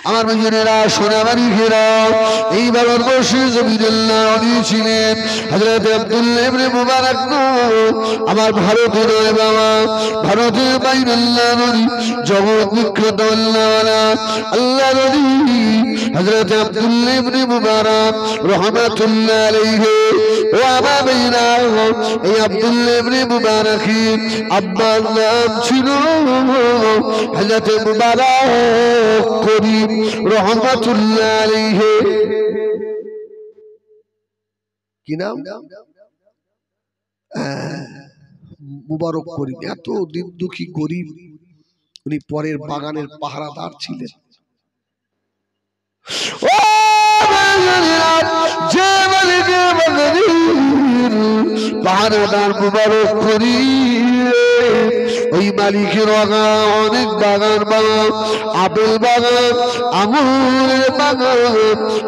আমার ভাইয়েরা সোনাবাড়ি ঘেরা এই ভারতবর্ষে জমিনুল্লাহ আলী ছিলেন হযরত আব্দুল্লাহ ইবনে মুবারক আমার ভারতে নয় বাবা ভারতের বাইরুল্লাহ নবী জগৎ বিখ্যাত আল্লাহ নবী হযরত আব্দুল্লাহ ইবনে মুবারক রাহমাতুল্লাহ আলাইহি ও আমার ভাইয়েরা এই আব্দুল্লাহ ইবনে মুবারকের আব্বার নাম ছিল হযরত মুবারক করিম রহমাতুল্লাহ আলাইহি কি নাম মুবারক করিম এত দিন দুঃখী গরিব উনি পরের বাগানের পাহারাদার ছিলেন ও যে পাহারাদার মুবারক করিম ওই মালিকের অনেক বাগান বাগান আপেল বাগান আঙুরের বাগান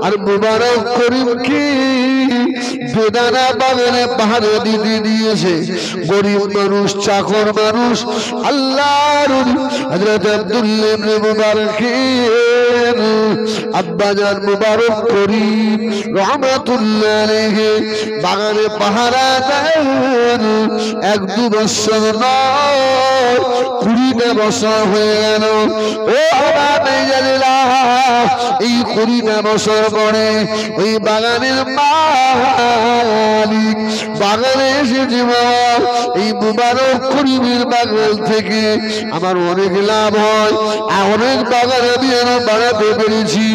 আর মুবারক করিমকে বেদানা বাগানে পাহাড়ে দিতে দিয়েছে গরিব মানুষ চাকর মানুষ আল্লাহর হযরত আব্দুল্লাহ ইবনে মুবারকের আব্বাজান মুবারক করিম রহমাতুল্লাহ আলাইহি বাগানে পাহারা দেন 1-2 বছর নয় 20টা বছর হয়ে গেল ও এই 20টা বছর পরে ওই বাগানের মালিক বাগানে এসেছে এই মুবারক করিমের বাগান থেকে আমার অনেক লাভ হয় অনেক বাগান আমি আরো বাড়াতে পেরেছি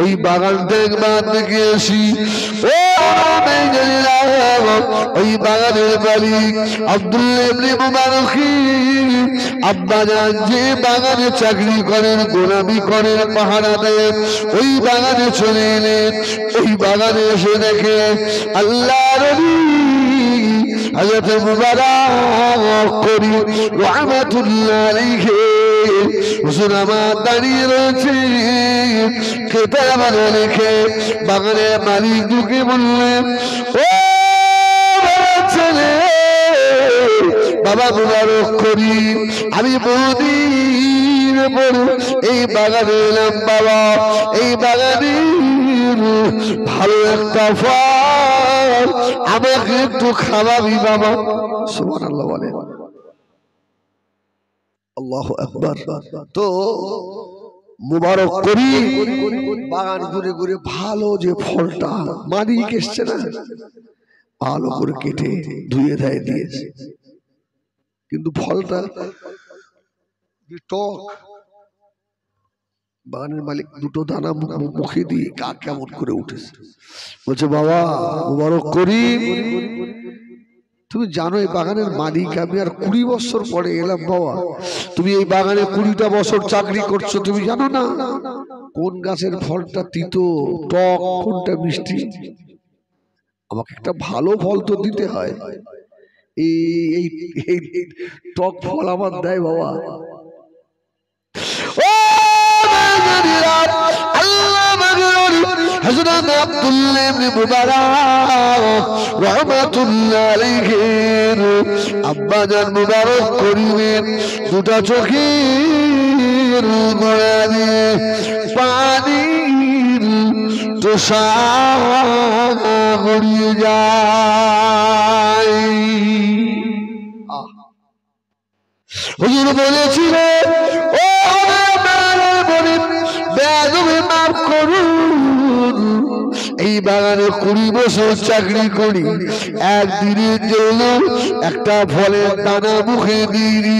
ওই বাগানটা একবার দেখে আসি ও ওই বাগানের মালিক আব্দুল্লাহ ইবনে মুবারক আব্বাজান যে বাগানে চাকরি করেন গোলামি করেন পাহারা দেন ওই বাগানে চলে এলেন ওই বাগানে এসে দেখে আল্লাহর নবী হযরত মুবারক করিম রহমাতুল্লাহ আলাইহি হুজুর আমার দাঁড়িয়ে রয়েছে কেতাবে লিখে বাগানের মালিক ঢুকে বললেন ও ছেলে বাবা মুবারক করিম আমি বহুদিন পর এই বাগানে এলাম বাবা এই বাগানে ভালো একটা ফল আমাকে একটু খাওয়াবি বাবা সুবহানাল্লাহ বলে আল্লাহু আকবার তো মুবারক করিম বাগান ঘুরে ঘুরে ভালো যে ফলটা মালিক এসছে না ভালো করে কেটে ধুয়ে ধায়ে দিয়েছে কিন্তু ফলটা টক বাগানের মালিক 2টো দানা মুখে দিয়ে কেমন করে উঠেছে বলছে বাবা মুবারক করিম তুমি জানো এই বাগানের মালিক আমি আর 20 বছর পরে এলাম বাবা তুমি এই বাগানে 20টা বছর চাকরি করছো তুমি জানো না কোন গাছের ফলটা তিতো টক কোনটা মিষ্টি আমাকে একটা ভালো ফল তো দিতে হয় এই টক ফল আমার দেয় বাবা হযরত আব্দুল্লাহ ইবনে মুবারক রাহমাতুল্লাহ আলাইহি আব্বাজান মুবারক করিমের 2টা চোখের গোড়ায় পানির তোষা গড়িয়ে যায় হুজুর বলেছিলেন ও বেয়াদবি মাফ করুন এই বাগানে 20 বছর চাকরি করি একদিনের জন্য একটা ফলের দানা মুখে দিইনি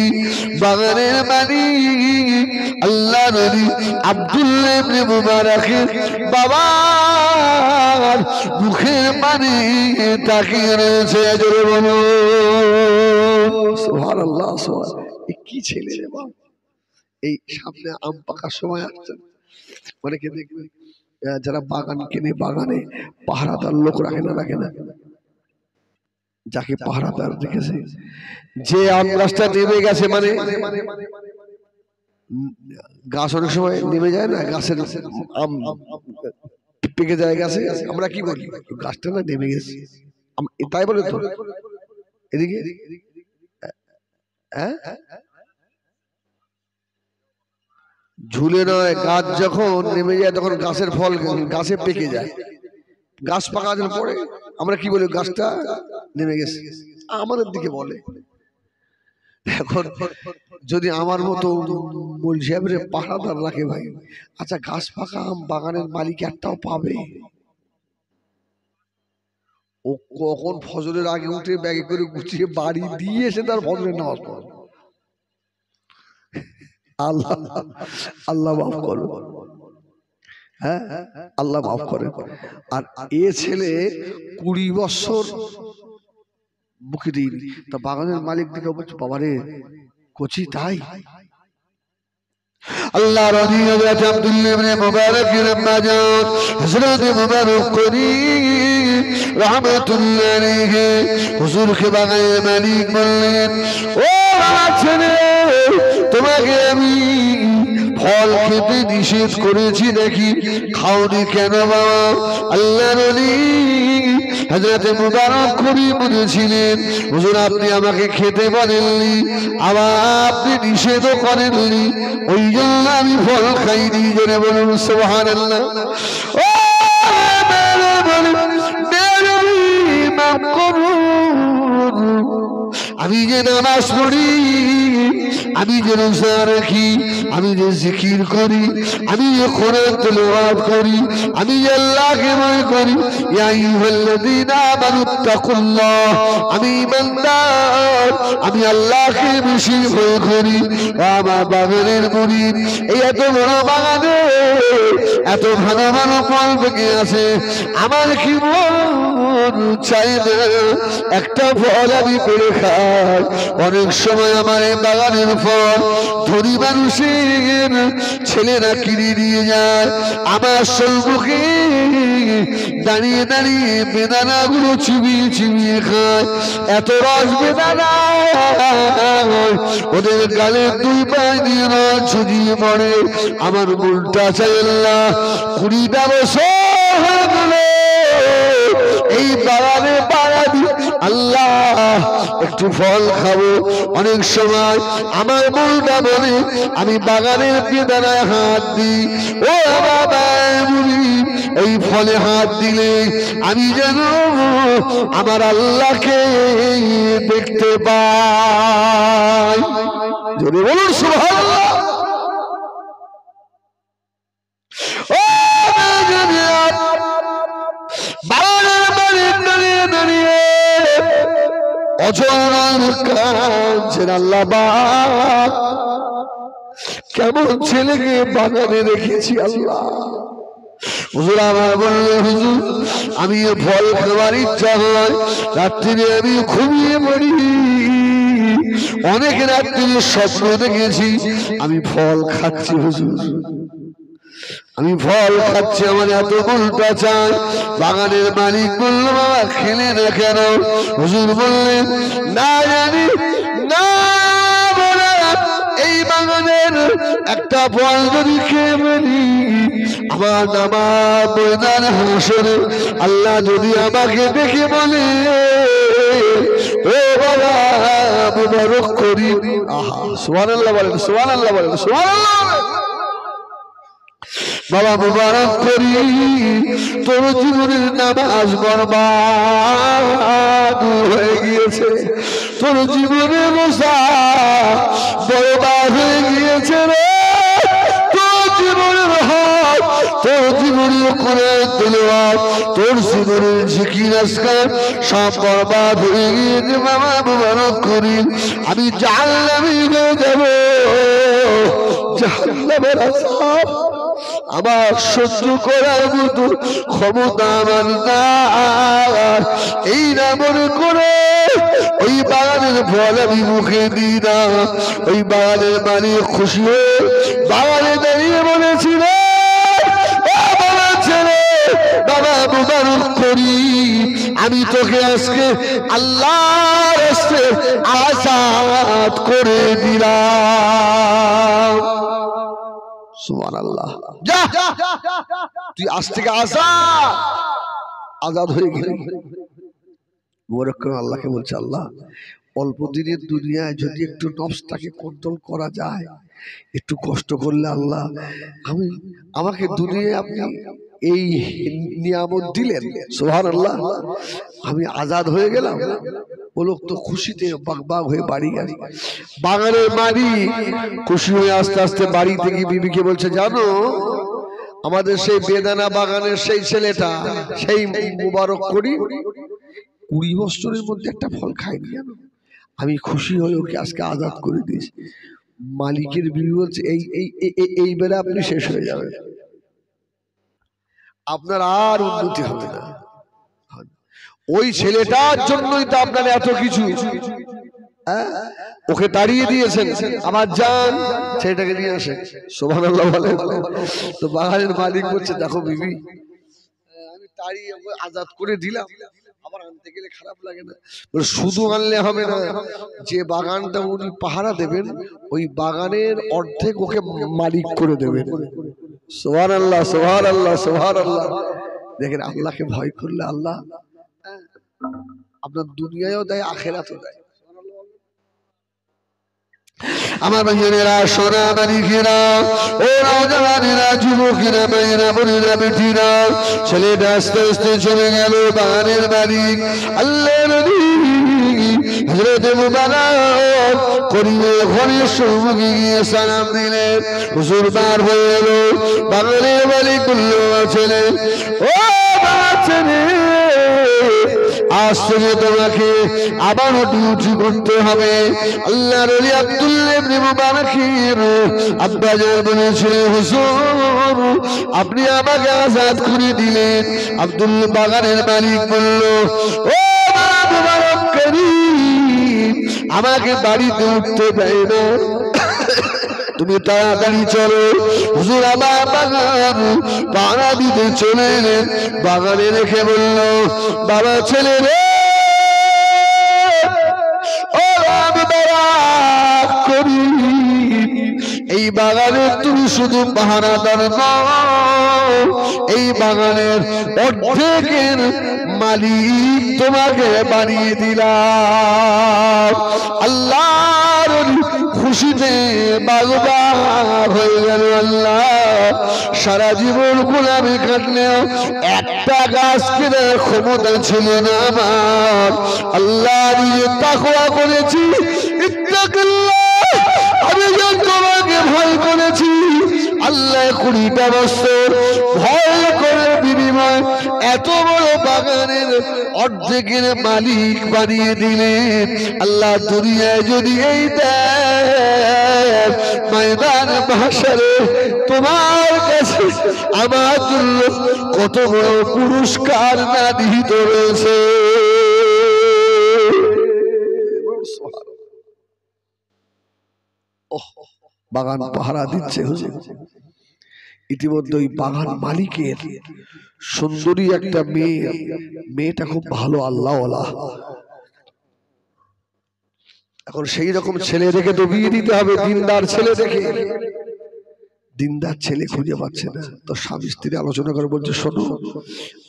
বাগানের মালিক আল্লাহ নবী আব্দুল্লাহ ইবনে মুবারকের বাবার মুখের পানি তাকিয়ে রয়েছে জোরে বলো সুবহানাল্লাহ সুবহানাল্লাহ কি ছেলে রে বাবা এই সামনে আম পাকার সময় আসছে অনেকে দেখবেন যারা বাগান কিনে বাগানে পাহারাদার লোক রাখে না যাকে পাহারাদার রেখেছে যে আম গাছটা নেমে গেছে মানে গাছ অনেক সময় নেমে যায় না গাছের আম পেকে যায় গাছে আমরা কি বলি গাছটা না নেমে গেছে তাই বলে তো এদিকে হ্যাঁ ঝুলে নয়, গাছ যখন নেমে যায় তখন গাছের ফল গাছে পেকে যায়, গাছ পাকা পড়ে আমরা কি বলি গাছটা নেমে গেছে, আমাদের দিকে বলে। এখন যদি আমার মতো মৌলভী সাহেবের পাহারাদার রাখে ভাই, আচ্ছা গাছ পাকা আম বাগানের মালিক একটাও পাবে? ও কখন ফজরের আগে উঠে ব্যাগে করে গুছিয়ে বাড়ি দিয়ে এসে তার ফজরের নামাজ পড়ে। আল্লাহ আল্লাহ মাফ করো, হ্যাঁ আল্লাহ মাফ করে। আর এ ছেলে 20 বছর মুখে দিন, তা বাগানের মালিক দিকে বলছে বাবারে কচি তাই। আল্লাহ রাজি হযরত আব্দুল্লাহ ইবনে মুবারক রহমান হযরত মুবারক করি রাহমাতুল্লাহ আলাইহি হুজুরকে বাগানের মালিক বললেন, ও ছেলে তোমাকে আমি ফল খেতে নিষেধ করেছি নাকি, খাওনি কেন বাবা? আল্লাহর ওলি হযরত মুবারক করি বলেছিলেন, হুজুর আপনি আমাকে খেতে বলেননি, আবার আপনি নিষেধও করেননি, ওই জন্য আমি ফল খাইনি। জোরে বলুন সুবহানাল্লাহ। ও আমি যে নামাজ পড়ি, আমি যে রোজা রাখি, আমি যে জিকির করি, আমি যে কোরআন তেলাওয়াত করি, আমি যে আল্লাহকে ভয় করি, ইয়া আইয়ুহাল্লাযীনা আমানুত্তাকুল্লাহ, আমি ঈমানদার, আমি আল্লাহকে বেশি ভয় করি। আমার বাগানের মুরিদ, এই এত বড় বাগানে এত ভালো ভালো ফল পেকে আছে, আমার কি মন চাই না একটা ফল আমি পেড়ে খাই? অনেক সময় আমার এই বাগানের ফল ধনী মানুষের ছেলেরা কিনে নিয়ে যায়, আমার সম্মুখে দাঁড়িয়ে দাঁড়িয়ে বেদানা গুলো চিবিয়ে চিবিয়ে খায়, এত রস বেদানা ওদের গালের 2 পায়ে দিয়ে রস ঝুঁকিয়ে পড়ে। আমার মনটা চাই আল্লাহ 20টা বছর হয়ে গেল এই বাগানে পাড়া দি, আল্লাহ একটু ফল খাবো। অনেক সময় আমার মনটা বলে আমি বাগানের বেদানায় হাত দিই, ও বাবা এই ফলে হাত দিলে আমি যেন আমার আল্লাহকে দেখতে পাই। যদি বলুন সুবহানাল্লাহ। ও বাগানের মালিক দাঁড়িয়ে দাঁড়িয়ে অজর কাঁদছেন, আল্লাহ পাক কেমন ছেলেকে বাগানে রেখেছি আল্লাহ। হুজুর আমার বললেন, হুজুর আমি ফল খাবার ইচ্ছা হয়, রাত্রিরে আমি ঘুমিয়ে পড়ি, অনেক রাত্রিরে স্বপ্ন দেখেছি আমি ফল খাচ্ছি, হুজুর আমি ফল খাচ্ছি, আমার এত মনটা চাই। বাগানের মালিক বলল, বাবা খেলে না কেন? হুজুর বললেন, না জানি না, এই বাগানের একটা ফল যদি খেয়ে ফেলি, আমার নামাজ ময়দানে হাসরে আল্লাহ যদি আমাকে দেখে বলে, ও বাবা মুবারক করি, আহা সুবহানাল্লাহ বলেন, সুবহানাল্লাহ বলেন, সুবহানাল্লাহ বাবা মুবারক করি, তোর জীবনের নামাজ বরবাদ হয়ে গিয়েছে, তোর জীবনের রোজা বরবাদ হয়ে গিয়েছে রে, তোর জীবনের হক, তোর জীবনের কোরআন তেলাওয়াত, তোর জীবনের জিকির আজকার সব বরবাদ হয়ে গিয়েছে। বাবা মুবারক করি, আমি জাহান্নামী হয়ে যাব, জাহান্নামের আযাব আমার সহ্য করার মতো ক্ষমতা আমার নাই। এই না মনে করে ওই বাগানের ফল আমি মুখে দিই না। ওই বাগানের মালিক খুশি হয়ে বাগানে দাঁড়িয়ে বলেছিল, বাবা মুবারক করি, আমি তোকে আজকে আল্লাহর রাস্তায় আযাদ করে দিলাম। সুবহানাল্লাহ। যা তুই আজ থেকে আজাদ হয়ে গেলি। আল্লাহকে বলছে, আল্লাহ অল্প দিনের দুনিয়ায় যদি একটু নফসটাকে কন্ট্রোল করা যায়, একটু কষ্ট করলে আল্লাহ আমাকে দুনিয়ায় আপনি এই নিয়ামত দিলেন, সুবহানাল্লাহ, আমি আজাদ হয়ে গেলাম। ও লোক তো খুশিতে বাগ হয়ে বাড়ি গেল। বাগানের মালিক খুশি হয়ে আস্তে আস্তে বাড়ি থেকে বিবিকে বলছে, জানো আমাদের সেই বেদানা বাগানের সেই ছেলেটা, সেই মুবারক করিম 20 বছরের মধ্যে একটা ফল খায়নি, জানো? আমি খুশি হয়ে ওকে আজকে আজাদ করে দিয়েছি। মালিকের বিবি বলছে, এই বেলা আপনি শেষ হয়ে যাবেন, আপনার আর উন্নতি হবে না। ওই ছেলেটার জন্যই তো আপনার এত কিছু, ওকে তাড়িয়ে দিয়েছেন, আমার জান ছেলেটাকে নিয়ে আসে। সুবহানাল্লাহ বলে। তো বাগানের মালিক বলছে, দেখো বিবি, আমি তাড়িয়ে আজাদ করে দিলাম, আবার আনতে গেলে খারাপ লাগে না? শুধু আনলে হবে না, যে বাগানটা উনি পাহারা দেবেন ওই বাগানের অর্ধেক ওকে মালিক করে দেবেন। সুবহানাল্লাহ, সুবহানাল্লাহ, সুবহানাল্লাহ। দেখেন, আল্লাহকে ভয় করলে আল্লাহ আপনার দুনিয়ায়ও দেয়, আখিরাতেও দেয়। আমার ভাইয়েরা, সোনা মানিকেরা, ও নওজওয়ানেরা, যুবকেরা, মেয়েরা, বোনেরা, বেটিরা, ছেলেটা আস্তে আস্তে চলে গেল। বাগানের মালিক আল্লাহর নবী হযরত মুবারক করিমের ঘরের সম্মুখে গিয়ে সালাম দিলেন। হুজুর বার হয়ে এলো। বাগানের মালিক বলল, ছেলে, ও ছেলে, আজ থেকে তোমাকে আবারও ডিউটি করতে হবে। আল্লাহর ওলি আব্দুল্লাহ ইবনে মুবারকের আব্বা জান বলেছিলেন, হুজুর আপনি আমাকে আজাদ করে দিলেন। আব্দুল্লাহ বাগানের মালিক বলল, ও মুবারক করিম, আমাকে বাড়িতে উঠতে দেয় না, তুমি তাড়াতাড়ি চলো। হুজুর আমার বাগান পাহারা দিতে চলে এলেন। বাগানে রেখে বলল, বাবা, ছেলে রে, ও আমি বারাক করি, এই বাগানে তুমি শুধু পাহারাদার নও, এই বাগানের অর্ধেকের মালিক তোমাকে বানিয়ে দিলাম। আল্লাহর খুশিতে বাগবাগ হয়ে গেল। আল্লাহ সারা জীবন গোলামি কাটলেও একটা গাছ কেনার ক্ষমতা ছিল না আমার। আল্লাহ নিজে তাকওয়া করেছি, ইত্তাকিল্লাহ, আমি যখন তোমাকে ভয় করেছি, আল্লাহ 20টা বছর ভয় করে বিনিময় এত বড় বাগানের অর্ধেকের মালিক বানিয়ে দিলেন। আল্লাহ দুনিয়ায় যদি এই দেন, ময়দান মাহশারে তোমার কাছে আমার জন্য কত বড় পুরস্কার না নিহিত রয়েছে। বাগান পাহারা দিচ্ছে হুজুর। ইতিমধ্যে ওই বাগান মালিকের সুন্দরী একটা মেয়ে, মেয়েটা খুব ভালো আল্লাহওয়ালা। এখন সেই রকম ছেলে দেখে তো বিয়ে দিতে হবে, দিনদার ছেলে দেখে। দিনদার ছেলে খুঁজে পাচ্ছে না, তো স্বামী স্ত্রী আলোচনা করে বলছে, শোনো,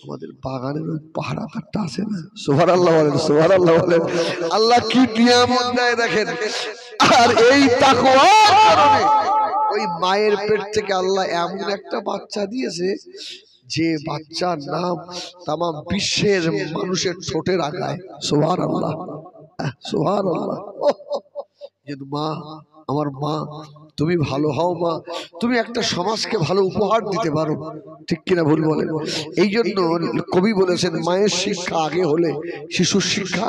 আমাদের বাগানের ওই পাহারাদারটা আছে না, সুবহানাল্লাহ বলেন, সুবহানাল্লাহ বলেন। আল্লাহ কি নিয়ামত দেয় দেখেন। আর এই তাকওয়ার কারণে ওই মায়ের পেট থেকে আল্লাহ এমন একটা বাচ্চা দিয়েছে, যে বাচ্চার নাম তামাম বিশ্বের মানুষের ঠোঁটে রাখায়। সুবহানাল্লাহ, সুবহানাল্লাহ। মা, আমার মা, তুমি ভালো হও মা, তুমি একটা সমাজকে ভালো উপহার দিতে পারো, ঠিক কিনা ভুল বলেন? এই জন্য কবি বলেছেন, মায়ের শিক্ষা আগে হলে শিশুর শিক্ষা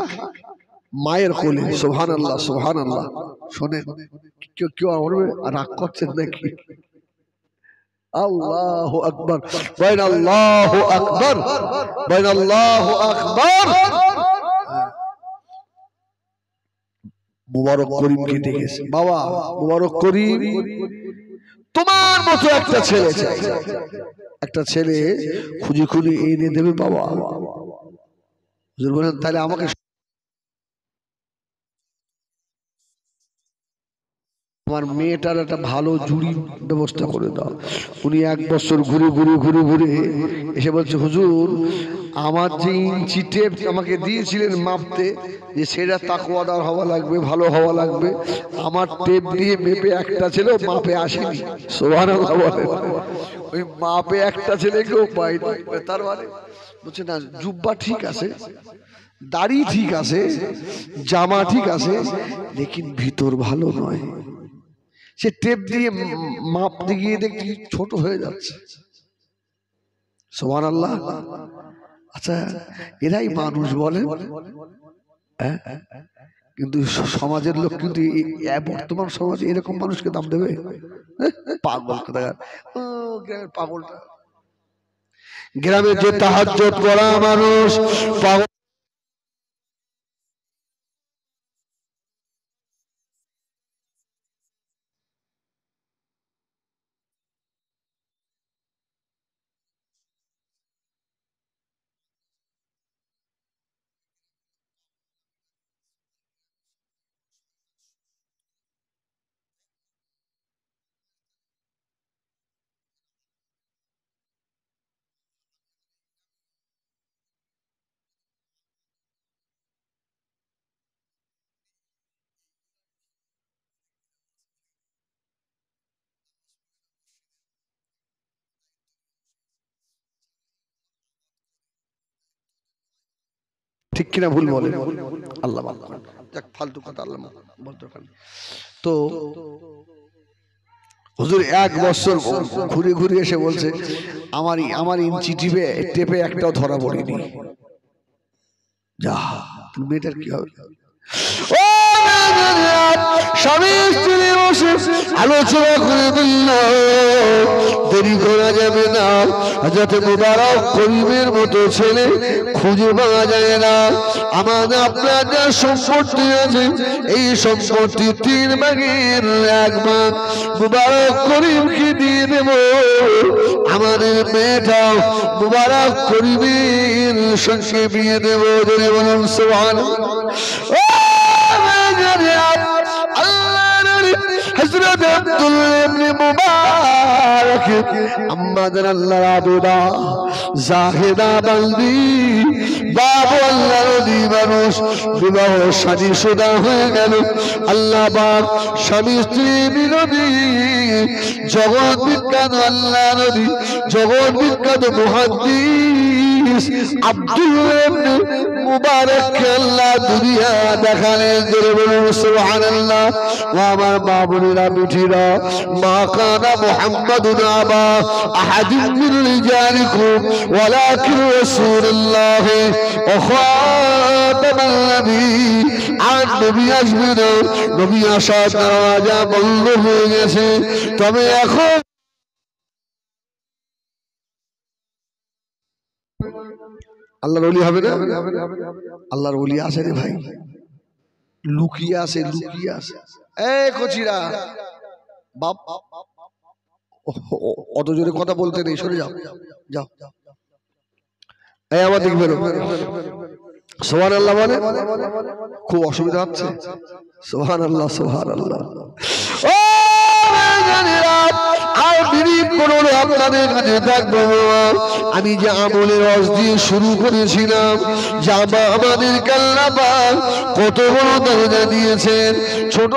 মায়ের কোলে। সুবহানাল্লাহ, সুবহানাল্লাহ। শোনেন, কেউ রাগ করছেন নাকি? আল্লাহু আকবার, বাইন আল্লাহু আকবার, বাইন আল্লাহু আকবার। মুবারক করিমকে ডেকেছে, বাবা মুবারক করিম, তোমার মতো একটা ছেলে চাই, একটা ছেলে খুঁজে খুঁজে এনে দেবে বাবা। হুজুর বলেন, তাহলে আমাকে আমার মেয়েটার একটা ভালো জুড়ির ব্যবস্থা করে দাও। উনি 1 বছর ঘুরে ঘুরে ঘুরে ঘুরে এসে বলছে, হুজুর আমার যে ইঞ্চি টেপ আমাকে দিয়েছিলেন মাপতে, যে সেটা তাকওয়াদার হওয়া লাগবে, ভালো হওয়া লাগবে, আমার টেপ দিয়ে মেপে একটা ছিল, মাপে আসেনি। সুবহানাল্লাহ বলেন। ওই মাপে একটা ছেলেকেও পাইনি। তার মানে বলছে না, জুব্বা ঠিক আছে, দাড়ি ঠিক আছে, জামা ঠিক আছে, লেকিন ভিতর ভালো নয়। সে টেপ দিয়ে মাপ দিয়ে দেখছি ছোট হয়ে যাচ্ছে। সুবহানাল্লাহ। আচ্ছা, এরাই মানুষ বলেন? কিন্তু সমাজের লোক কিন্তু বর্তমান সমাজে এরকম মানুষকে দাম দেবে? পাগল কোথাকার, পাগলটা। গ্রামে যে তাহাজ্জুদ পড়া মানুষ পাগল। ঠিক কিনা ভুল বলে? আল্লাহ যাক, ফালতু কথা আল্লাহ বলতে পারেন। তো হুজুর 1 বছর ঘুরে ঘুরে এসে বলছে, আমার ইঞ্চি টেপে একটাও ধরা পড়েনি। যা, তুমি মেয়েটার কি হবে? স্বামী স্ত্রী বসে আলোচনা করে বলল, দেরি করা যাবে না, যাতে মুবারক করিমের মতো ছেলে খুঁজে পাওয়া যায় না। আমাদের আপনার যা সম্পত্তি আছে, এই সম্পত্তি 3 ভাগের 1 ভাগ মুবারক করিমকে দিয়ে দেব। আমাদের মেয়েটা মুবারক করিমের সঙ্গে বিয়ে দেব। যদি বলুন সুবহানাল্লাহ। হযরত আব্দুল্লাহ ইবনে মুবারক আমাদের আল্লাহর আবেদা জাহেদা বান্দি বাবু আল্লাহর নবী মানুষ বিবাহ শাদী শুদা হয়ে গেল। আল্লাহ পাক স্বামী স্ত্রী বিরোধী জগৎ বিখ্যাত আল্লাহ নবী, জগৎ বিখ্যাত মুহাদ্দিস আব্দুল্লাহ ইবনে মুবারক আল্লাহ দুনিয়া দেখালেন। জোরে বলুন সুবহানাল্লাহ। ও আমার বাবুরা বিঠিরা, মা কানা মুহাম্মাদুন আবা আহাদিন মিন রিজালিকুম ওয়ালাকিন রাসূলুল্লাহ ওয়া খাতামান নবী। আর নবী আসবেন, নবী আসার দরজা বন্ধ হয়ে গেছে, তবে এখন আল্লাহর ওলি হবে না? আল্লাহর ওলি আছে রে ভাই, লুকিয়ে আছে, লুকিয়ে আছে। এই কচিরা বাপ, অত জোরে কথা বলতে নেই, সরে যাও, যাও। এই আমার দিক বেরো। সুবহানাল্লাহ বলে। খুব অসুবিধা হচ্ছে। সুবহানাল্লাহ, সুবহানাল্লাহ। ও আর বিরিপ করো আপনাদের কাছে থাকবো। আমি যে আমলের রস দিয়ে শুরু করেছিলাম, জামা আমাদের আল্লাহ পাক কত বড় দরজা দিয়েছেন। ছোট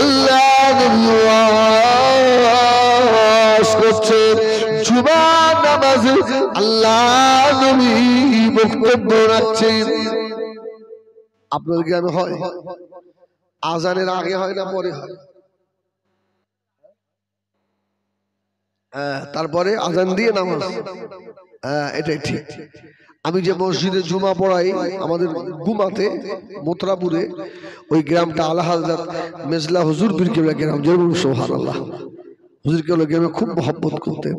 আল্লাহ করছেন জুমার নামাজে, আল্লাহ নবী বক্তব্য রাখছেন। আপনাদের গ্রামে হয় আজানের আগে হয় না পরে হয়? তারপরে আজান দিয়ে নামাজ, এটাই ঠিক। আমি যে মসজিদে জুমা পড়াই আমাদের গুমাতে মোতরাপুরে, ওই গ্রামটা আলা হযরত মেজলা হুজুর পীর কেবলা গ্রাম। জরুর সুবহানাল্লাহ। হুজুর কেবলা গ্রামে খুব মহব্বত করতেন।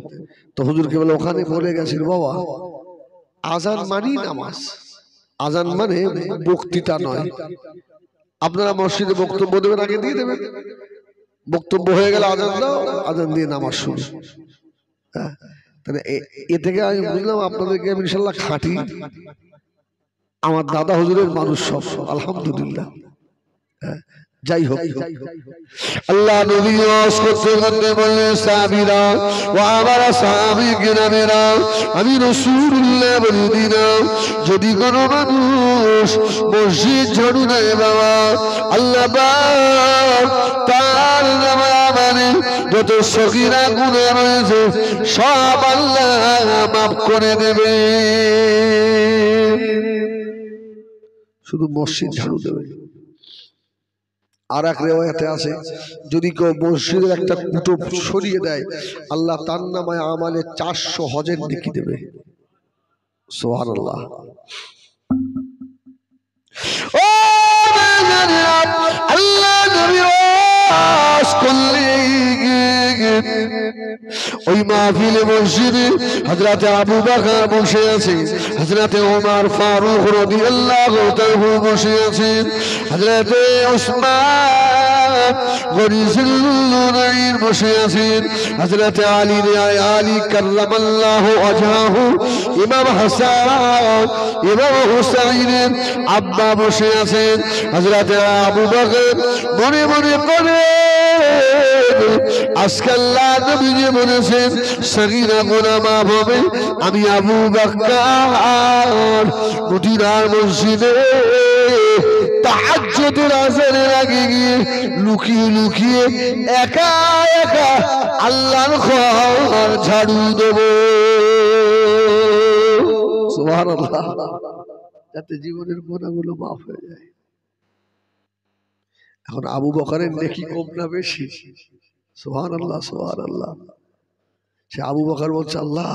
তো হুজুর কেবলা ওখানে বলে গেছেন, বাবা আজান মানি নামাজ, আজান মানে বক্তৃতা নয়। আপনারা মসজিদে বক্তব্য দেবেন, আগে দিয়ে দেবেন, বক্তব্য হয়ে গেলে আজান দাও, আজান দিয়ে নামাজ শুরু। তাহলে এ থেকে আমি বুঝলাম আপনাদেরকে ইনশাল্লাহ খাঁটি আমার দাদা হুজুরের মানুষ সব, আলহামদুলিল্লাহ। যাই হোক, আল্লাহ নবী ওয়াজ করতে করতে বললেন, সাহাবীরা ও আমার সাহাবী কিরামেরা, আমি রাসূলুল্লাহ বলে দিলাম, যদি কোনো মানুষ মসজিদ ঝাড়ু দেয় বাবা, আল্লাহ পাক তার নামে যত সগীরা গুনাহ রয়েছে সব আল্লাহ মাফ করে দেবে। শুধু মসজিদ ঝাড়ু দেবে। আর এক রিওয়ায়াতে আছে, যদি কেউ মসজিদের একটা কুটো সরিয়ে দেয়, আল্লাহ তার নামে আমালে 400 হজের নেকি দেবে। সুবহানাল্লাহ। ও আল্লাহ নবী ওয়াজ করলেন, ওই মাহফিলে মসজিদে হযরত আবু বকর বসে আছে, হযরত ওমর ফারুক রাদিয়াল্লাহু তাআলা বসে আছেন, হযরত উসমান গনিজুল্লাহ বসে আছেন, হযরত আলী কাররামাল্লাহু ওয়াজহাহু, ইমাম হাসান ইমাম হুসাইনের আব্বা বসে আছেন, হযরত আবু বকর মনে মনে করে আজকে আল্লাহ নবী যে বলেছেন সগীরা গুনাহ মাফ হবে, আমি আবু বকর মদিনার মসজিদে তাহাজ্জুদের আযানের আগে গিয়ে লুকিয়ে লুকিয়ে একা একা আল্লাহর ঘর ঝাড়ু দেব। সুবহানাল্লাহ। যাতে জীবনের গুনাহগুলো মাফ হয়ে যায়। এখন আবু বকরের নেকি কম না বেশি? সুবহানাল্লাহ সুবহানাল্লাহ। সে আবু বকর বলছে, আল্লাহ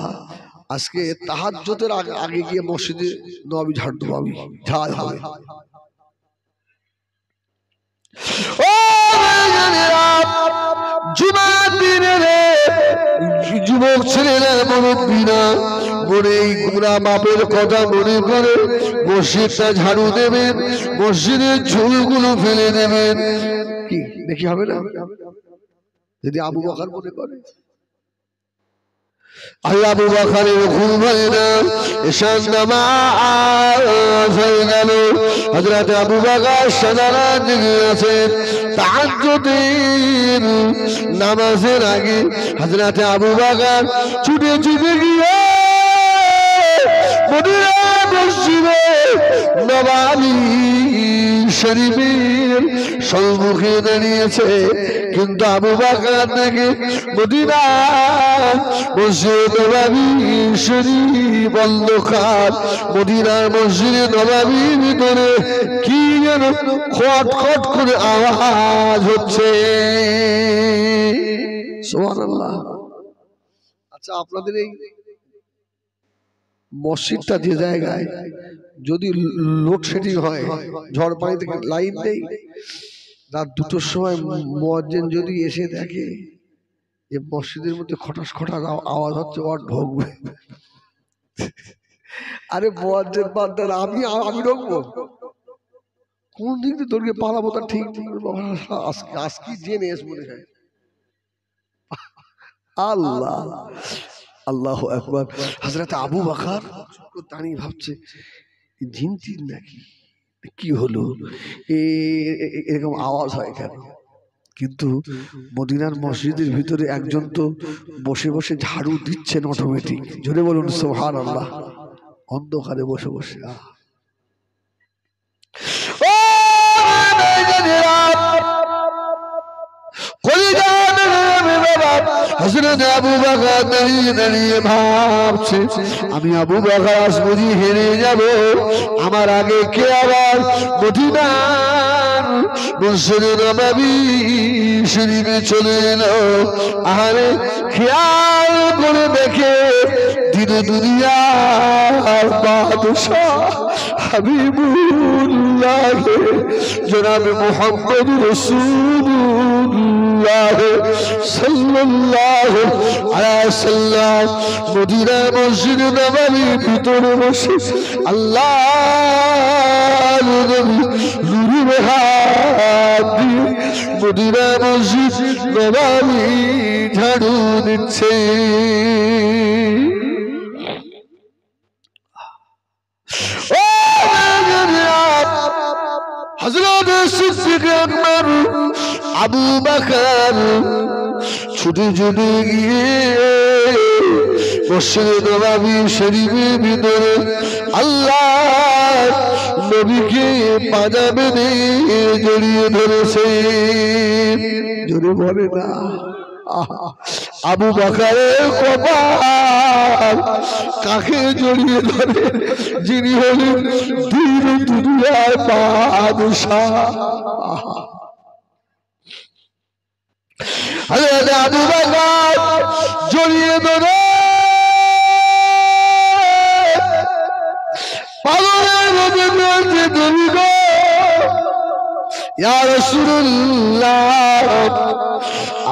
আজকে তাহাজ্জুদের আগে গিয়ে মসজিদে নববী ঝাড়ু দেব, আমি ঝাড় হবে। ও জুমার দিনে যুবক ছেলেরা মুরব্বীরা মনে এই গুনাহ মাপের কথা মনে করে মসজিদটা ঝাড়ু দেবেন, মসজিদের ঝুলগুলো ফেলে দেবেন। কি দেখি হবে না যদি আবু বকর মনে করে? আল্লাহ আবু বকরের ঘুম হয় না, ঈশার নামাজ হয়ে গেল, হযরত আবু বকর সারা জেগে আছেন। তাহাজ্জুদের নামাজের আগে হযরত আবু বকর ছুটে ছুটে গিয়ে মদিনার মসজিদে নববী শরীফের সম্মুখে দাঁড়িয়েছে, কিন্তু আবু বকর থেকে মদিনার মসজিদ নববী শরীফ অন্ধকার, মদিনার মসজিদে নববীর ভিতরে কি যেন খটখট করে আওয়াজ হচ্ছে। সুবহানাল্লাহ। আচ্ছা, আপনাদের এই মসজিদটা যে জায়গায় যদি লোডশেডিং হয়, ঝড় পানি থেকে লাইন নেই, রাত 2টোর সময় মুয়াজ্জিন যদি এসে দেখে যে মসজিদের মধ্যে খটাস খটাস আওয়াজ হচ্ছে, ও ঢুকবে। আরে মুয়াজ্জিন বান্দারা, আমি ঢুকবো কোন দিক দিয়ে? তোরকে পালাবো তা ঠিক নেই। আজকে জেনে এস মনে হয়। আল্লাহ আল্লাহু আকবার। হযরত আবু বকর দাঁড়িয়ে ভাবছে, জিন টিন নাকি, কি হলো, এরকম আওয়াজ হয় কেন? কিন্তু মদিনার মসজিদের ভিতরে একজন তো বসে বসে ঝাড়ু দিচ্ছেন অটোমেটিক। জোরে বলুন সুবহানাল্লাহ। অন্ধকারে বসে বসে। হযরত আবু বকর দাঁড়িয়ে দাঁড়িয়ে ভাবছে, আমি আবু বকর আজ বুঝি হেরে যাব, আমার আগে কে আবার মদিনার মসজিদে নববী শরীফে চলে এলো। আরে খেয়াল করে দেখে দিনে দুনিয়ার বাদশাহ হাবিবুল্লাহ জনাবে মুহাম্মদ রাসূলুল্লাহ সাল্লাল্লাহু আলাইহি সাল্লাম মদিনা মসজিদ নববীর ভিতরে বসে আল্লাহর নবী নুরে হাত দিয়ে মদিনা মসজিদ নববী ঝাড়ু দিচ্ছে। হযরত সিদ্দিক আকবর আবু বকর ছুটে ছুটে গিয়ে মসজিদে নববী শরীফের ভিতরে আল্লাহ নবীকে পাজা বেঁধে জড়িয়ে ধরেছে। জোরে বলে না আবু বকরের কপাল কাকে জড়িয়ে ধরে? যিনি হলেন দিন দুনিয়ার বাদশাহ। আবু বকর জড়িয়ে ধরে পাগলের মধ্যে বলছে, নবী গো, ইয়া রাসূলুল্লাহ,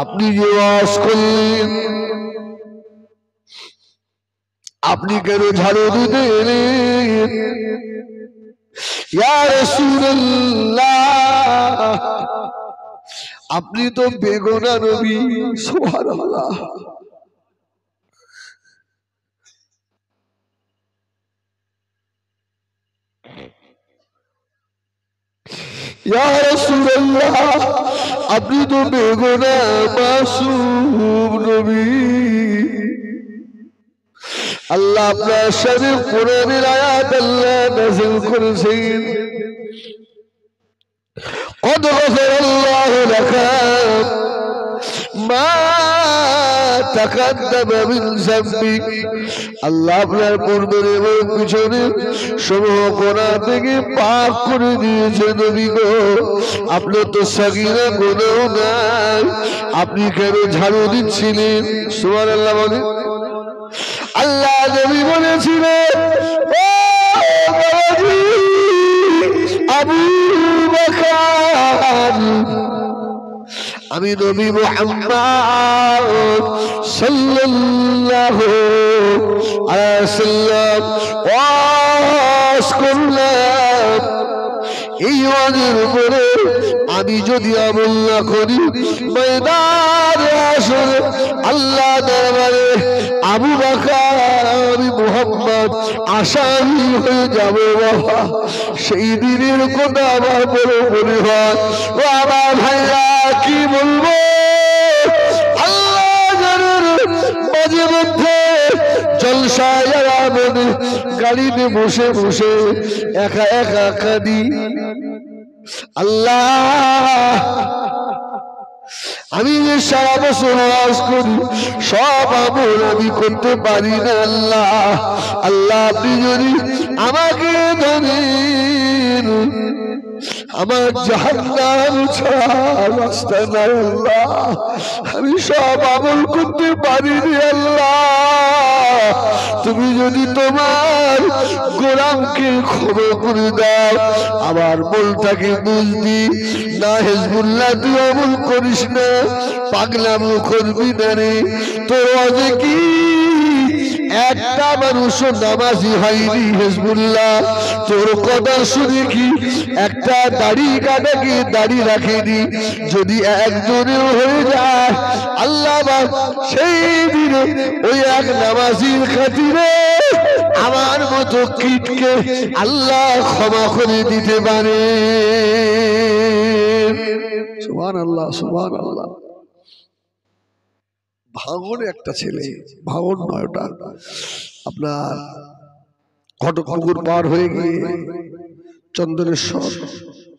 আপনি যে ওয়াজ করলেন, আপনি কেন ঝাড়ু দিতে এলেন? ইয়া রাসূলুল্লাহ, আপনি তো বেগুনা নবী। সুবহানাল্লাহ। ইয়া রাসূলুল্লাহ, আপনি তো বেগুনা মাসুম নবী। আল্লাহ আপনার সাথে কোরআনের আয়াত আল্লাহ নাযিল করেছেন, قد غفر الله لك ما تقدم من ذنبك। আল্লাহ আপনার পূর্বের এবং পিছনের সমূহ গুনাহ থেকে পাক করে দিয়েছে। নবী গো, আপনার তো সাগীরা গুনাহ নাই, আপনি কেন ঝাড়ু দিচ্ছিলেন? সুবহানাল্লাহ বলেন। আল্লাহ নবী বলেছিলেন, ও বাবাজি আবু বকর, আমি নবী মুহাম্মদ সাল্লাল্লাহু আলাইহি ওয়াসাল্লাম ওয়াজ করলাম, এই ওয়াজের উপরে আমি যদি আমল না করি, ময়দানে হাশরে আল্লাহ দরবারে আবু বকর আমি মুহাম্মদ আসামি হয়ে যাব। বাবা, সেই দিনের কথা আমার বড় মনে হয়। ও আমার ভাইরা, কি বলবো, আল্লাহ জানেন মাঝে মধ্যে জলসায় আমাদের গাড়িতে বসে বসে একা একা কাঁদি। আল্লাহ, আমি যে সারা বছর ওয়াজ করি সব আমল আমি করতে পারি না। আল্লাহ, আল্লাহ আপনি যদি আমাকে ধরেন, আমার জাহান্নাম ছাড়া রাস্তা নাই। আল্লাহ, আমি সব আমল করতে পারিনি। আল্লাহ, তুমি যদি তোমার গোলামকে ক্ষমা করে দাও, আমার মনটাকে বুঝবি না। হিজবুল্লাহ, তুই আমল করিস না, পাগলামো করবি না রে। তোর আগে কি একটা মানুষও নামাজি হয়নি? হিজবুল্লাহ, তোর কথা শুনে কি একটা দাড়ি কাটাকে দাড়ি রাখেনি? যদি একজনেও হয়ে যায়, আল্লাহ সেই দিনে ওই এক নামাজির খাতিরে আমার মতো কীটকে আল্লাহ ক্ষমা করে দিতে পারে। সুবহানাল্লাহ, সুবহানাল্লাহ। ভাঙন একটা ছেলে, ভাঙন নয়, ওটা আপনার ঘটকপুকুর পার হয়ে গিয়ে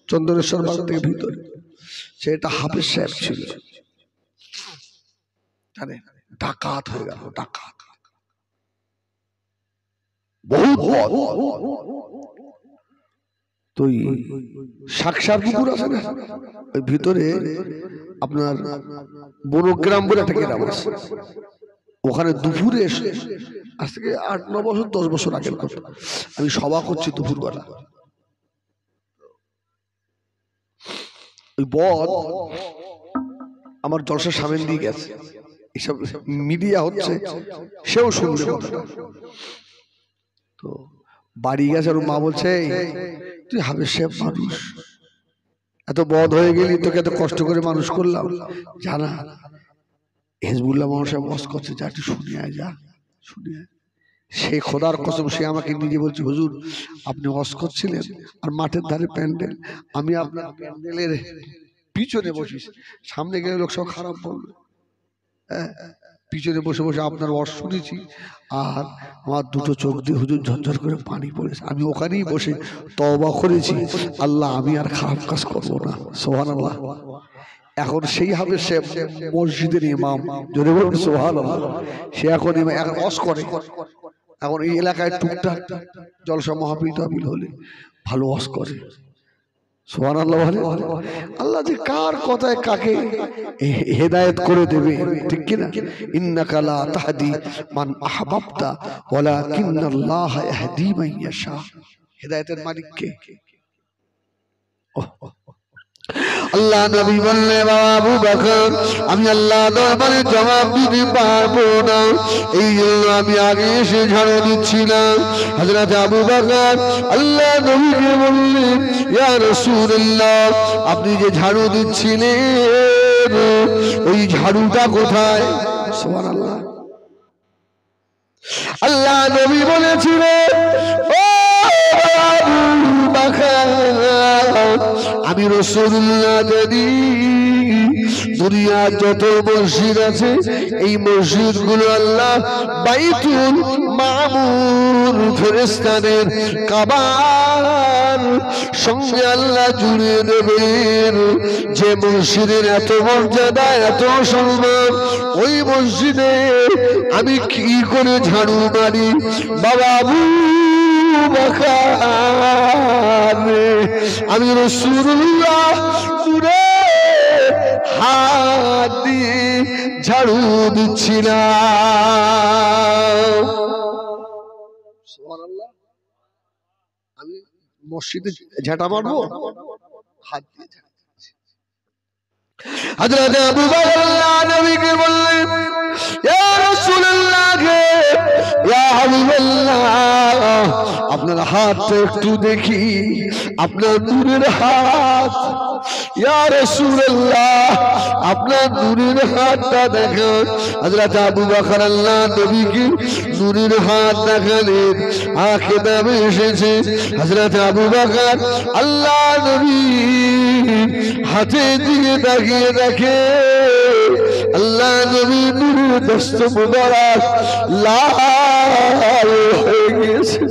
চন্দনেশ্বর বাজার থেকে ভিতরে, সেটা হাফেজ সাহেব ছিল, জানেন, ডাকাত হয়ে গেল। ডাকাত বহুত তো শাকসার পুকুর আছে না, ওই ভিতরে আপনার বনগ্রাম বলে একটা গ্রাম আছে, ওখানে দুপুরে এসে, আজ থেকে 8-9 বছর 10 বছর আগের কথা, আমি সভা করছি দুপুরবেলা, ওই বদ আমার জলসার সামনে দিয়ে গেছে, এসব মিডিয়া হচ্ছে, সেও শুনবে কথাটা। তো বাড়ি গেছে, আর মা বলছে, তুই হাফেজ সাহেব মানুষ, এত বদ হয়ে গেলি, তোকে এত কষ্ট করে মানুষ করলাম, জানা হিজবুল্লাহ মহাশয় ওয়াজ করছে, যা একটু শুনে আয়, যা শুনে আয়। সে খোদার কসম, সে আমাকে নিজে বলছে, হুজুর আপনি ওয়াজ করছিলেন আর মাঠের ধারে প্যান্ডেল, আমি আপনার প্যান্ডেলের পিছনে বসিস, সামনে গেলে লোক সব খারাপ বলবে। হ্যাঁ, পিছনে বসে বসে আপনার ওয়াজ শুনেছি, আর আমার দুটো চোখ দিয়ে হুজুর ঝরঝর করে পানি পড়েছে। আমি ওখানেই বসে তওবা করেছি, আল্লাহ আমি আর খারাপ কাজ করবো না। সুবহানাল্লাহ। এখন সেই হবে সে মসজিদের ইমাম, জোরে বলুন সুবহানাল্লাহ। সে এখন ওয়াজ করে। এখন এই এলাকায় টুকটাক জলসা মাহফিল টাহফিল হলে ভালো ওয়াজ করে। সুবহানাল্লাহ। আল্লাহ যে কার কথায় কাকে হেদায়েত করে দেবে, ঠিক কি না? ইন্নাকা লা তাহদি মান আহবাবতা ওয়ালাকিন্নাল্লাহ ইয়াহদি মান ইয়াশা। হেদায়েতের মালিক কে? আল্লাহ নবী বললেন, বাবা আবু বকর, আমি আল্লাহ দরবারে জবাব দিতে পারবো না, এই জন্য আমি আগে এসে ঝাড়ু দিচ্ছিলাম। হযরত আবু বকর আল্লাহ নবীকে বললেন, ইয়া রাসূলুল্লাহ, আপনি যে ঝাড়ু দিচ্ছিলেন ওই ঝাড়ুটা কোথায়? সুবহানাল্লাহ। আল্লাহ নবী বলেছিলেন, ও আবু বকর, আমি রাসূলুল্লাহ জানি দুনিয়ার যত মসজিদ আছে এই মসজিদগুলো আল্লাহ বাইতুল মামুর ফেরেশতাদের কাবার সঙ্গে আল্লাহ জুড়ে দেবেন। যে মসজিদের এত মর্যাদা, এত সম্মান, ওই মসজিদে আমি কি করে ঝাড়ু মারি? বাবা আবু বকর, আমি রাসূলুল্লাহ দূরে হাত দিয়ে ঝাড়ু দিচ্ছিলাম। সুবহানাল্লাহ। আমি মসজিদে ঝাঁটা মারবো, হাত দিয়ে ঝাঁটা দিচ্ছি। হযরত আবু বকর আল্লাহ নবীকে বললেন, ইয়া রাসূলুল্লাহ, ইয়া হাবিবাল্লাহ, আপনার হাতটা একটু দেখি, আপনার নূরের হাত। ইয়া রাসূলুল্লাহ, আপনার নূরের হাতটা দেখেন। হযরত আবু বকর আল্লাহ নবীকে নূরের হাত দেখালেন। আখিদামে এসেছে হযরত আবু বকর আল্লাহ নবী হাতের দিকে তাকিয়ে দেখে আল্লাহ নবী নূরের দস্ত মুবারক লাল হয়ে গেছে।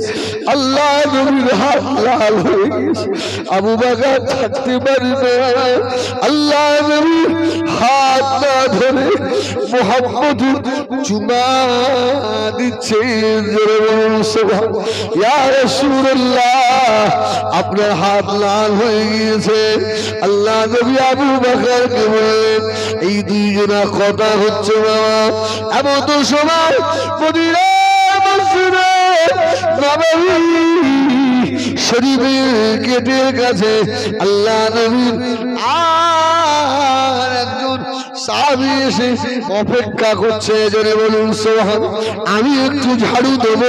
আল্লাহ নবীর হাত লাল হয়ে গেছে। আবু বকর থাকতে পারে না, আল্লাহ নবী হাত না ধরে মুহাম্মদুর চুমা দিচ্ছে। ইয়া রাসূলুল্লাহ, আপনার হাত লাল হয়ে গিয়েছে। আল্লাহ নবী আবু বকরকে বললেন, এই দুইজনা কথা হচ্ছে বাবা, এমন তো সময় মদিনা মসজিদে নববী শরীফের গেটের কাছে আল্লাহ নবীর আর একজন সাহাবী এসে অপেক্ষা করছে। জোরে বলুন সুবহানাল্লাহ। আমি একটু ঝাড়ু দেব,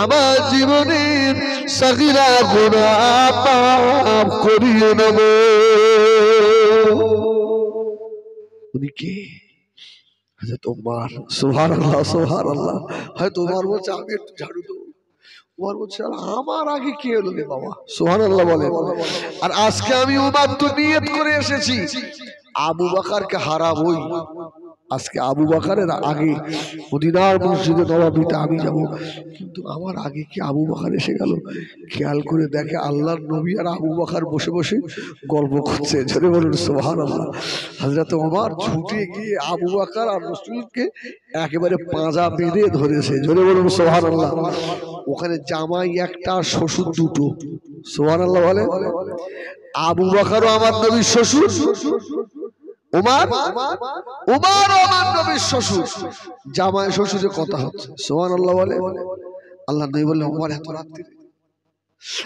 আমার জীবনের সগীরা গুনাহ মাফ করিয়ে নেব। উনি কে? হযরত ওমর। সুবহানাল্লাহ, সুবহানাল্লাহ। হয়তো ওমর বলছে আমি একটু ঝাড়ু দেব, ওমর বলছে আমার আগে কে এলো রে বাবা? সুবহানাল্লাহ বলে। আর আজকে আমি ওমর তো নিয়ত করে এসেছি আবু বকরকে হারাবই। আজকে আবু বকরের আগে মদিনার মসজিদে নববীতে আমি যাব, কিন্তু আমার আগে কি আবু বকর এসে গেল? খেয়াল করে দেখে আল্লাহর নবী আর আবু বকর বসে বসে গল্প করছে। জোরে বলুন সুবহানাল্লাহ। হযরত ওমর ছুটে গিয়ে আবু বকর আর রাসূলকে একেবারে পাঁজা বেঁধে ধরেছে। জোরে বলুন সুবহানাল্লাহ। ওখানে জামাই একটা, শ্বশুর দুটো। সুবহানাল্লাহ বলে। আবু বকরও আমার নবীর শ্বশুর, ওমর আমার নবীর শ্বশুর। জামাই শ্বশুরের কথা হচ্ছে। সুবহানাল্লাহ বলে। আল্লাহ নবী বললেন, ওমর এত রাত্রি?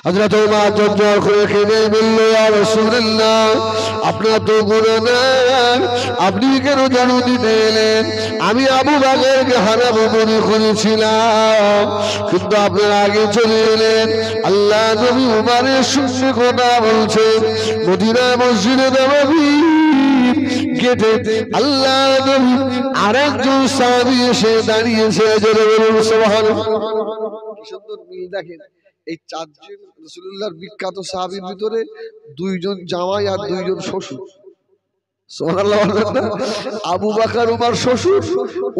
হযরত ওমর জোর করে কেঁদে বলল, ইয়া রাসূলুল্লাহ, আপনার তো গুনাহ নাই, আপনি কেন ঝাড়ু দিতে এলেন? আমি আবু বকরকে হারাবো মনে করেছিলাম, কিন্তু আপনার আগে চলে এলেন। আল্লাহ নবী ওমরের সঙ্গে কথা বলছেন মদিনা মসজিদে নববী গেটে। আল্লাহ নবী আরেকজন সাহাবী এসে দাঁড়িয়েছে। জোরে বলুন সুবহানাল্লাহ। কি সুন্দর মিল দেখেন। এই চারজন রাসূলুল্লাহর বিখ্যাত সাহাবীর ভিতরে দুইজন জামাই আর দুইজন শ্বশুর। সুবহানাল্লাহ বলবেন না? আবু বকর ওমর শ্বশুর,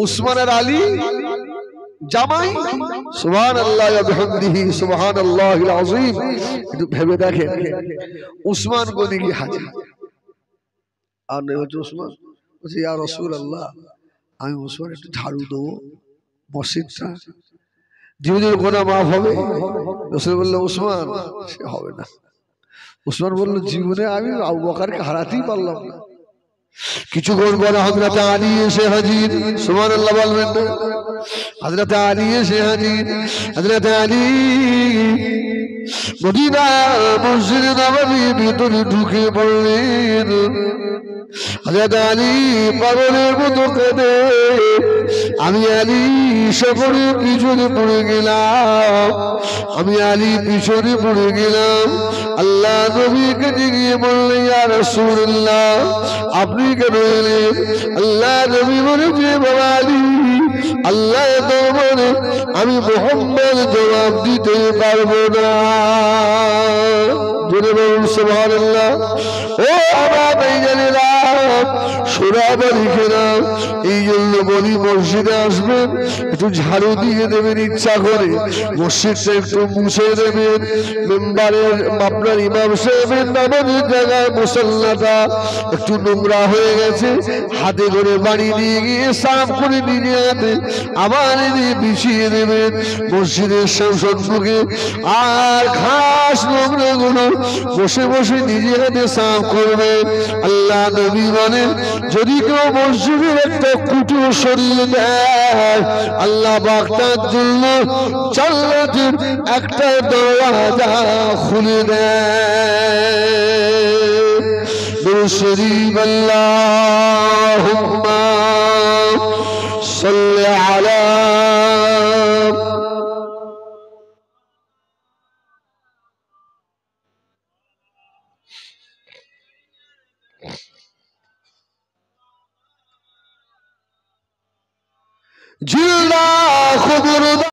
উসমান আর আলী জামাই। সুবহানাল্লাহ ওয়া বিহামদিহি সুবহানাল্লাহিল আযীম। একটু ভেবে দেখেন, উসমান গনি কি হাজির, আর নেই হচ্ছে উসমান বলছে ইয়া রাসূলুল্লাহ, আমি উসমান একটু ঝাড়ু দেবো মসজিদটা, জীবনের গোনা মাফ হবে। রাসূল বলল উসমান সে হবে না। উসমান বলল জীবনে আমি আবু বকরকে হারাতেই পারলাম না। কিছুক্ষণ পরে হযরত আলী এসে হাজির। সুবহানাল্লাহ বলবেন না? হযরত আলী এসে হাজির। হযরত আলী মদিনা মসজিদে নববীর ভিতরে ঢুকে পড়লেন। হযরত আলী পাগলের মতো কেঁদে, আমি আলী সকলে পিছনে পড়ে গেলাম, আমি আলী পিছনে পড়ে গেলাম। আল্লাহ নবীকে জিজ্ঞেস বললেন ইয়া রাসূলুল্লাহ আপনি কেন এলেন? আল্লাহ নবী বলেছে বাবা আলী, আল্লাহ দরবারে আমি মুহাম্মদ জবাব দিতে পারবো না। জোরে বলুন সুবহানাল্লাহ। ও আমার ভাইজানেরা, শোনাবা লিখে নাও, এই জন্য বলি মসজিদে আসবেন একটু ঝাড়ু দিয়ে দেবেন, ইচ্ছা করে মসজিদটা একটু মুছে দেবেন। মেম্বারের আপনার ইমাম সাহেবের নামাজের জায়গায় মুসল্লাটা একটু নোংরা হয়ে গেছে, হাতে করে বাড়ি নিয়ে গিয়ে সাফ করে নিজে হাতে আবার এনে বিছিয়ে দেবেন মসজিদের সম্মুখে। আর ঘাস নোংরা গুলো বসে বসে নিজে হাতে সাফ করবেন। আল্লাহ নবী বলেন যদি কেউ মসজিদের একটা কুটো সরিয়ে দেয়, আল্লাহ পাক তার জন্য জান্নাতের একটা দরওয়াজা খুলে দেয়। দুরূদ শরীফ আল্লাহুম্মা সাল্লি আলা জিন্দা খবর